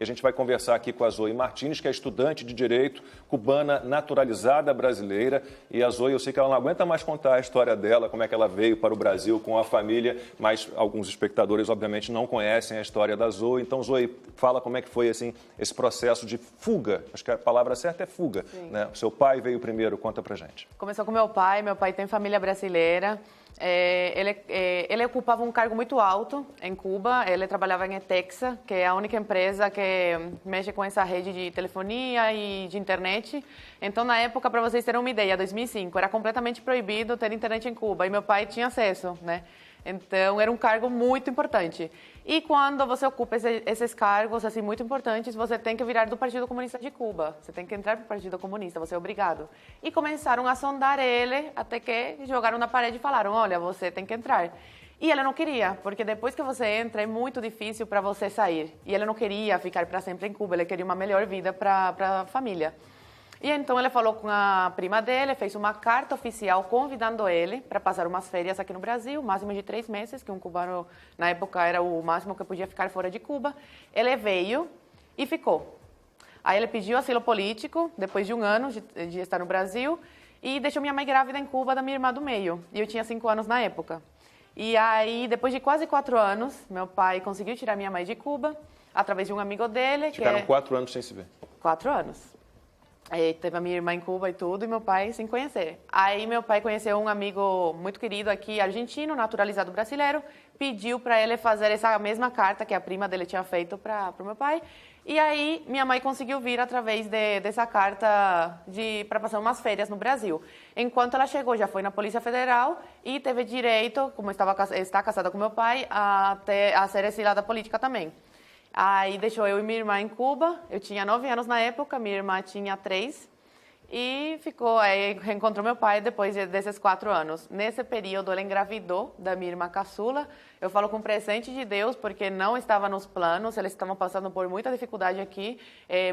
E a gente vai conversar aqui com a Zoe Martins, que é estudante de Direito, cubana naturalizada brasileira. E a Zoe, eu sei que ela não aguenta mais contar a história dela, como é que ela veio para o Brasil com a família, mas alguns espectadores, obviamente, não conhecem a história da Zoe. Então, Zoe, fala como é que foi assim, esse processo de fuga. Acho que a palavra certa é fuga, né? O seu pai veio primeiro, conta pra gente. Começou com meu pai tem família brasileira. Ele ocupava um cargo muito alto em Cuba. Ele trabalhava em Etexa, que é a única empresa que mexe com essa rede de telefonia e de internet. Então, na época, para vocês terem uma ideia, 2005, era completamente proibido ter internet em Cuba e meu pai tinha acesso, né? Então, era um cargo muito importante. E quando você ocupa esses cargos assim muito importantes, você tem que virar do Partido Comunista de Cuba. Você tem que entrar para o Partido Comunista, você é obrigado. E começaram a sondar ele, até que jogaram na parede e falaram, olha, você tem que entrar. E ele não queria, porque depois que você entra, é muito difícil para você sair. E ele não queria ficar para sempre em Cuba, ele queria uma melhor vida para a família. E então ele falou com a prima dele, fez uma carta oficial convidando ele para passar umas férias aqui no Brasil, máximo de 3 meses, que um cubano, na época, era o máximo que podia ficar fora de Cuba. Ele veio e ficou. Aí ele pediu asilo político, depois de 1 ano de estar no Brasil, e deixou minha mãe grávida em Cuba da minha irmã do meio. E eu tinha 5 anos na época. E aí, depois de quase 4 anos, meu pai conseguiu tirar minha mãe de Cuba, através de um amigo dele. Ficaram 4 anos sem se ver. 4 anos. Aí teve a minha irmã em Cuba e tudo, e meu pai sem conhecer. Aí meu pai conheceu um amigo muito querido aqui, argentino, naturalizado brasileiro, pediu para ele fazer essa mesma carta que a prima dele tinha feito para o meu pai. E aí minha mãe conseguiu vir através dessa carta para passar umas férias no Brasil. Enquanto ela chegou, já foi na Polícia Federal e teve direito, como está casada com meu pai, a ser exilada política também. Aí deixou eu e minha irmã em Cuba, eu tinha 9 anos na época, minha irmã tinha 3, e ficou, aí reencontrou meu pai depois desses 4 anos. Nesse período, ela engravidou da minha irmã caçula, eu falo com presente de Deus, porque não estava nos planos, eles estavam passando por muita dificuldade aqui,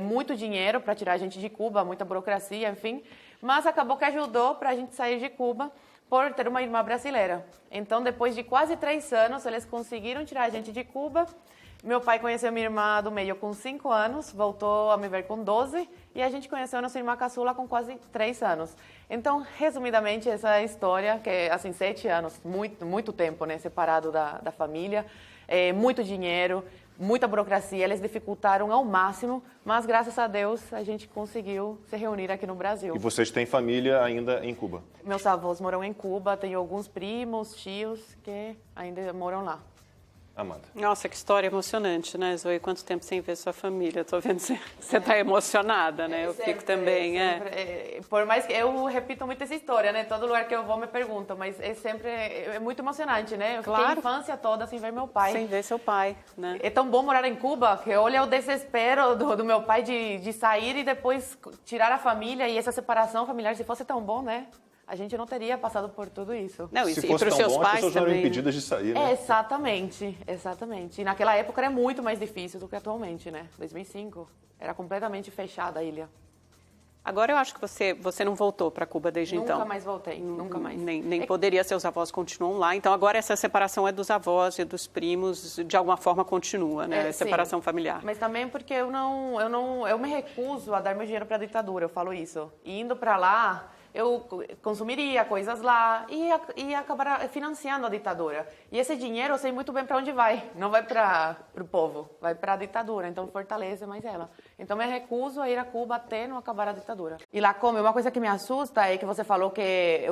muito dinheiro para tirar a gente de Cuba, muita burocracia, enfim, mas acabou que ajudou para a gente sair de Cuba, por ter uma irmã brasileira. Então, depois de quase 3 anos, eles conseguiram tirar a gente de Cuba. Meu pai conheceu minha irmã do meio com 5 anos, voltou a me ver com 12, e a gente conheceu nossa irmã caçula com quase 3 anos. Então, resumidamente, essa história, que é assim, 7 anos, muito tempo, né, separado da família, muito dinheiro, muita burocracia, eles dificultaram ao máximo, mas graças a Deus a gente conseguiu se reunir aqui no Brasil. E vocês têm família ainda em Cuba? Meus avós moram em Cuba, tenho alguns primos, tios que ainda moram lá. Amanda. Nossa, que história emocionante, né, Zoe? Quanto tempo sem ver sua família? Estou vendo que você está emocionada, né? Eu fico também, Por mais que eu repito muito essa história, né? Todo lugar que eu vou me perguntam, mas é muito emocionante, né? Eu fiquei a infância toda sem ver meu pai. Sem ver seu pai, né? É tão bom morar em Cuba, que olha o desespero do meu pai de sair e depois tirar a família e essa separação familiar. Se fosse tão bom, né? A gente não teria passado por tudo isso. Não, se fosse tão bom, as pessoas não eram impedidas de sair, né? Exatamente. E naquela época era muito mais difícil do que atualmente, né? 2005, era completamente fechada a ilha. Agora eu acho que você não voltou para Cuba desde então. Nunca mais voltei, nunca mais. Nem poderia, seus avós continuam lá. Então agora essa separação é dos avós e dos primos, de alguma forma continua, né? Separação familiar. Mas também porque eu me recuso a dar meu dinheiro para a ditadura, eu falo isso. E indo para lá, eu consumiria coisas lá e acabar financiando a ditadura. E esse dinheiro eu sei muito bem para onde vai. Não vai para o povo, vai para a ditadura. Então fortalece mais ela. Então me recuso a ir a Cuba até não acabar a ditadura. E lá como uma coisa que me assusta é que você falou que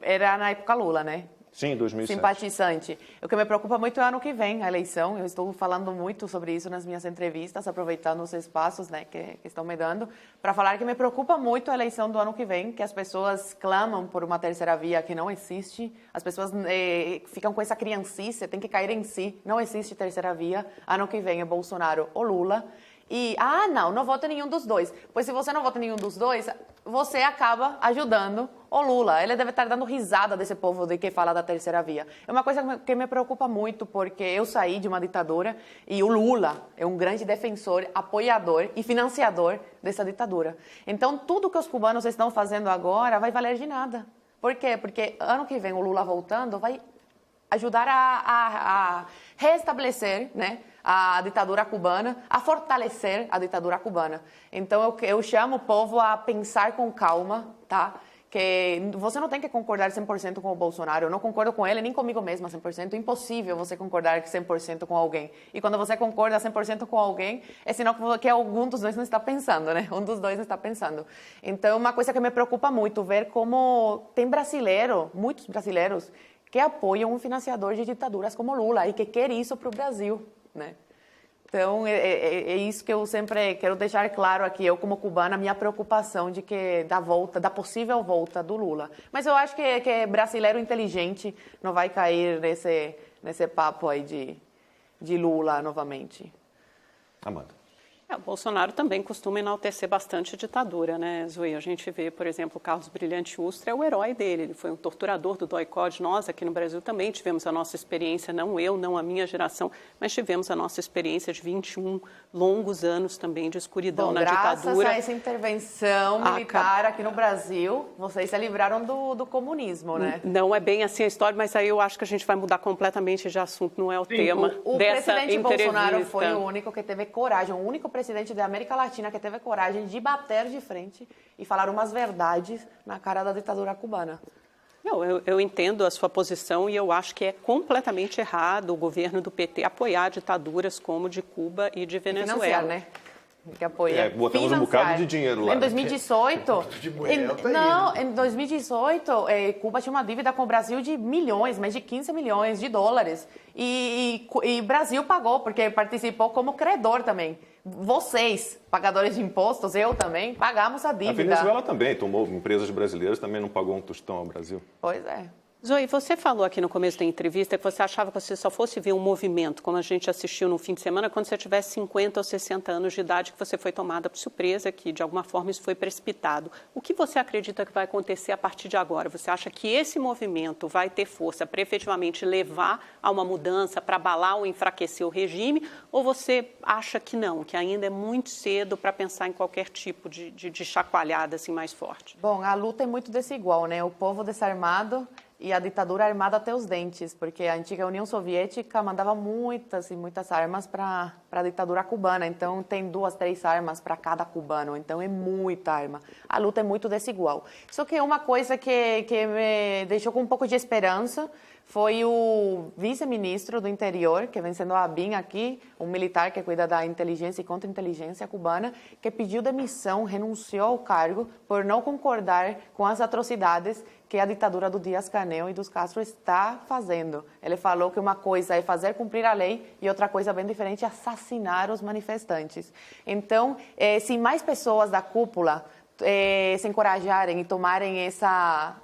era na época Lula, né? Sim, 2007. Simpatizante. O que me preocupa muito é o ano que vem, a eleição. Eu estou falando muito sobre isso nas minhas entrevistas, aproveitando os espaços, né, que estão me dando, para falar que me preocupa muito a eleição do ano que vem, que as pessoas clamam por uma terceira via que não existe. As pessoas ficam com essa criancice, tem que cair em si. Não existe terceira via. Ano que vem é Bolsonaro ou Lula. E, não vota nenhum dos dois. Pois se você não vota nenhum dos dois, você acaba ajudando o Lula. Ele deve estar dando risada desse povo de que fala da terceira via. É uma coisa que me preocupa muito, porque eu saí de uma ditadura e o Lula é um grande defensor, apoiador e financiador dessa ditadura. Então, tudo que os cubanos estão fazendo agora vai valer de nada. Por quê? Porque ano que vem o Lula voltando vai ajudar a restabelecer, né, a ditadura cubana, a fortalecer a ditadura cubana. Então, eu chamo o povo a pensar com calma, tá? Que você não tem que concordar 100% com o Bolsonaro. Eu não concordo com ele, nem comigo mesma 100%. Impossível você concordar 100% com alguém. E quando você concorda 100% com alguém, é sinal que algum dos dois não está pensando, né? Um dos dois não está pensando. Então, uma coisa que me preocupa muito, ver como tem muitos brasileiros, que apoiam um financiador de ditaduras como Lula e que quer isso para o Brasil, né? Então, é isso que eu sempre quero deixar claro aqui, eu como cubana, a minha preocupação da possível volta do Lula. Mas eu acho que brasileiro inteligente não vai cair nesse papo aí de Lula novamente. Amanda. O Bolsonaro também costuma enaltecer bastante a ditadura, né, Zoe? A gente vê, por exemplo, o Carlos Brilhante Ustra é o herói dele. Ele foi um torturador do DOI-CODE. Nós, aqui no Brasil, também tivemos a nossa experiência, não eu, não a minha geração, mas tivemos a nossa experiência de 21 longos anos também de escuridão na ditadura. Graças a essa intervenção militar aqui no Brasil, vocês se livraram do comunismo, né? Não é bem assim a história, mas aí eu acho que a gente vai mudar completamente de assunto, não é o tema o dessa presidente entrevista. Bolsonaro foi o único que teve coragem, o único presidente da América Latina que teve coragem de bater de frente e falar umas verdades na cara da ditadura cubana. Eu entendo a sua posição e eu acho que é completamente errado o governo do PT apoiar ditaduras como de Cuba e de Venezuela. Financiar, né? Que apoia. Botamos um bocado de dinheiro lá. Em 2018, em 2018, Cuba tinha uma dívida com o Brasil de milhões, mais de 15 milhões de dólares. E Brasil pagou, porque participou como credor também. Vocês, pagadores de impostos, eu também, pagamos a dívida. A Venezuela também tomou, empresas brasileiras também não pagou um tostão ao Brasil. Pois é. Zoe, você falou aqui no começo da entrevista que você achava que você só fosse ver um movimento, como a gente assistiu no fim de semana, quando você tivesse 50 ou 60 anos de idade, que você foi tomada por surpresa, que de alguma forma isso foi precipitado. O que você acredita que vai acontecer a partir de agora? Você acha que esse movimento vai ter força para efetivamente levar a uma mudança, para abalar ou enfraquecer o regime? Ou você acha que não, que ainda é muito cedo para pensar em qualquer tipo de chacoalhada assim, mais forte? Bom, a luta é muito desigual, né? O povo desarmado e a ditadura armada até os dentes, porque a antiga União Soviética mandava muitas e muitas armas para a ditadura cubana. Então, tem 2, 3 armas para cada cubano. Então, é muita arma. A luta é muito desigual. Só que uma coisa que me deixou com um pouco de esperança foi o vice-ministro do interior, que vem sendo a ABIN aqui, um militar que cuida da inteligência e contra-inteligência cubana, que pediu demissão, renunciou ao cargo por não concordar com as atrocidades que a ditadura do Díaz-Canel e dos Castro está fazendo. Ele falou que uma coisa é fazer cumprir a lei e outra coisa bem diferente é assassinar os manifestantes. Então, se mais pessoas da cúpula se encorajarem e tomarem essa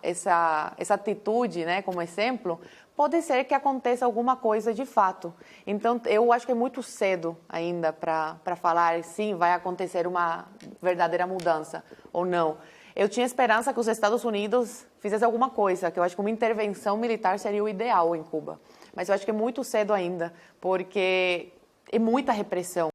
atitude, né, como exemplo, pode ser que aconteça alguma coisa de fato. Então, eu acho que é muito cedo ainda para falar, sim, vai acontecer uma verdadeira mudança ou não. Eu tinha esperança que os Estados Unidos fizessem alguma coisa, que eu acho que uma intervenção militar seria o ideal em Cuba. Mas eu acho que é muito cedo ainda, porque é muita repressão.